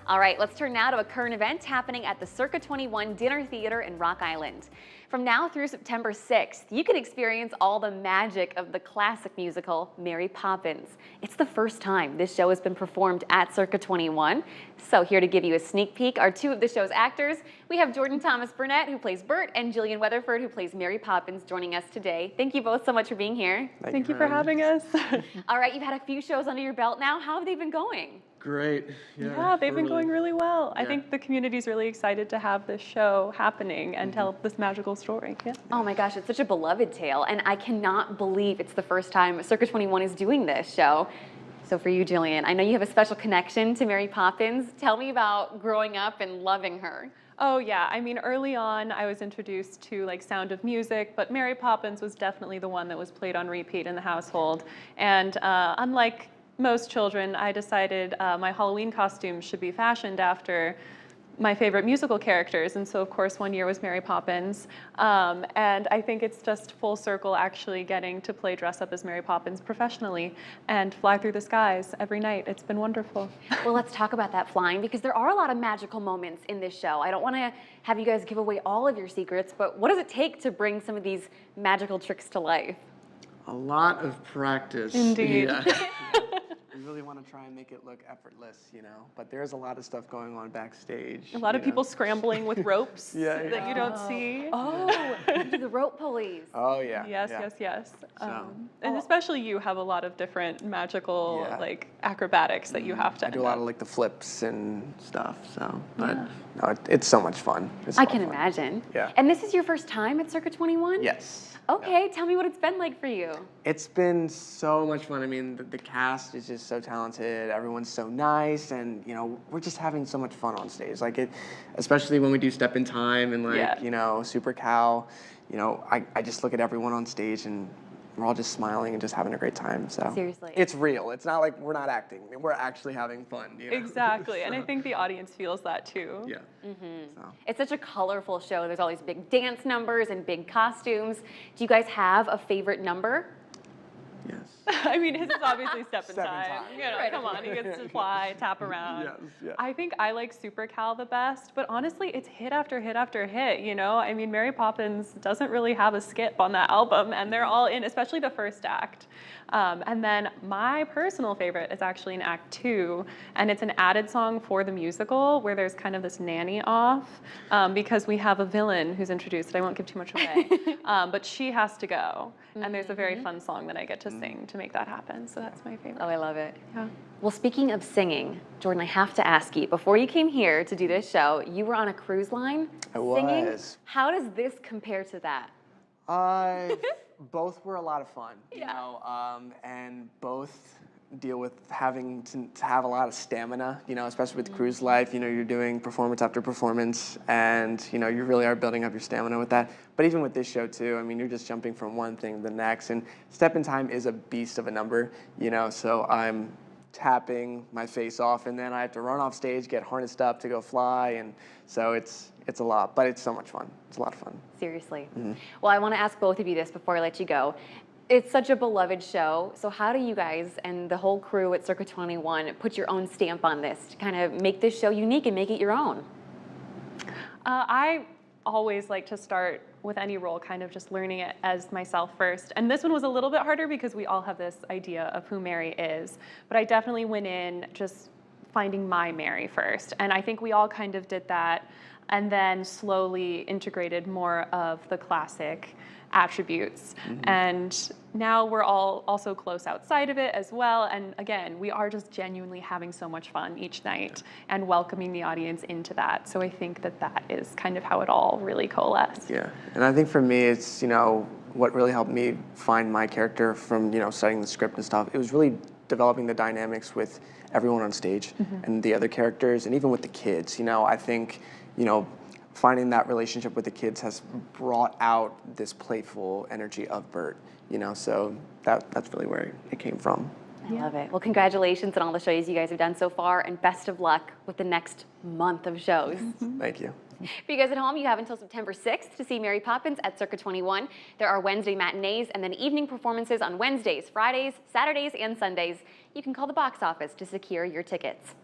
All right, let's turn now to a current event happening at the Circa 21 Dinner Theater in Rock Island. From now through September 6th, you can experience all the magic of the classic musical, Mary Poppins. It's the first time this show has been performed at Circa 21. So here to give you a sneak peek are two of the show's actors. We have Jordan Thomas Burnett, who plays Bert, and Gillian Weatherford, who plays Mary Poppins, joining us today. Thank you both so much for being here. Thank you for having us. All right, you've had a few shows under your belt now. How have they been going? Great. Yeah, they've been going really well. Yeah. I think the community's really excited to have this show happening and tell this magical story. Yeah. Oh my gosh, it's such a beloved tale, and I cannot believe it's the first time Circa 21 is doing this show. So for you, Gillian, I know you have a special connection to Mary Poppins. Tell me about growing up and loving her. Oh yeah, I mean early on I was introduced to like Sound of Music, but Mary Poppins was definitely the one that was played on repeat in the household. And unlike most children, I decided my Halloween costumes should be fashioned after my favorite musical characters, and so of course one year was Mary Poppins, and I think it's just full circle actually getting to play dress up as Mary Poppins professionally and fly through the skies every night. It's been wonderful. Well, let's talk about that flying, because there are a lot of magical moments in this show. I don't want to have you guys give away all of your secrets, but what does it take to bring some of these magical tricks to life? A lot of practice. Indeed. Yeah. We really want to try and make it look effortless, but there's a lot of stuff going on backstage. A lot of people scrambling with ropes Yeah. that you don't see. Oh, the rope pulleys. Oh, yeah. Yes, yeah. yes. So- And especially you have a lot of different magical like acrobatics that you have to I do a end lot up. of like the flips and stuff, so, but no, it's so much fun. It's I so can fun. imagine. Yeah. And this is your first time at Circa 21? Yes. Okay, tell me what it's been like for you. It's been so much fun. I mean, the cast is just so talented. Everyone's so nice, and we're just having so much fun on stage. Like especially when we do Step in Time and Super Cow. I just look at everyone on stage and we're all just smiling and just having a great time. So Seriously. it's real. It's not like we're not acting. We're actually having fun. Exactly, and I think the audience feels that too. Yeah. So. It's such a colorful show. There's all these big dance numbers and big costumes. Do you guys have a favorite number? Yes. I mean, his is obviously Step in Step in Time. Time. Come on, he gets to fly, tap around. Yes, yeah. I think I like Super Cal the best, but honestly, it's hit after hit after hit, I mean, Mary Poppins doesn't really have a skip on that album, and they're all in, especially the first act. And then my personal favorite is actually in Act 2, and it's an added song for the musical where there's kind of this nanny off, because we have a villain who's introduced. I won't give too much away, but she has to go, and there's a very fun song that I get to sing to make that happen, so that's my favorite. Oh, I love it. Yeah. Well, speaking of singing, Jordan, I have to ask you, before you came here to do this show, you were on a cruise line singing. was. How does this compare to that? Both were a lot of fun, and both deal with having to have a lot of stamina, especially with cruise life. You're doing performance after performance, and you really are building up your stamina with that. But even with this show too, I mean, you're just jumping from one thing to the next, and Step in Time is a beast of a number, so I'm tapping my face off, and then I have to run off stage, get harnessed up to go fly, and so it's a lot, but it's so much fun. It's a lot of fun. Seriously. Well, I want to ask both of you this before I let you go. It's such a beloved show, so how do you guys and the whole crew at Circa 21 put your own stamp on this to kind of make this show unique and make it your own? I always like to start with any role kind of just learning it as myself first. And this one was a little bit harder because we all have this idea of who Mary is. But I definitely went in just finding my Mary first. And I think we all kind of did that and then slowly integrated more of the classic attributes. And now we're all also close outside of it as well. And again, we are just genuinely having so much fun each night and welcoming the audience into that. So I think that is kind of how it all really coalesced. Yeah, and I think for me, it's, what really helped me find my character from, studying the script and stuff. It was really developing the dynamics with everyone on stage and the other characters, and even with the kids. I think, finding that relationship with the kids has brought out this playful energy of Bert, so that's really where it came from. I love it. Well, congratulations on all the shows you guys have done so far, and best of luck with the next month of shows. Thank you. For you guys at home, you have until September 6th to see Mary Poppins at Circa 21. There are Wednesday matinees and then evening performances on Wednesdays, Fridays, Saturdays, and Sundays. You can call the box office to secure your tickets.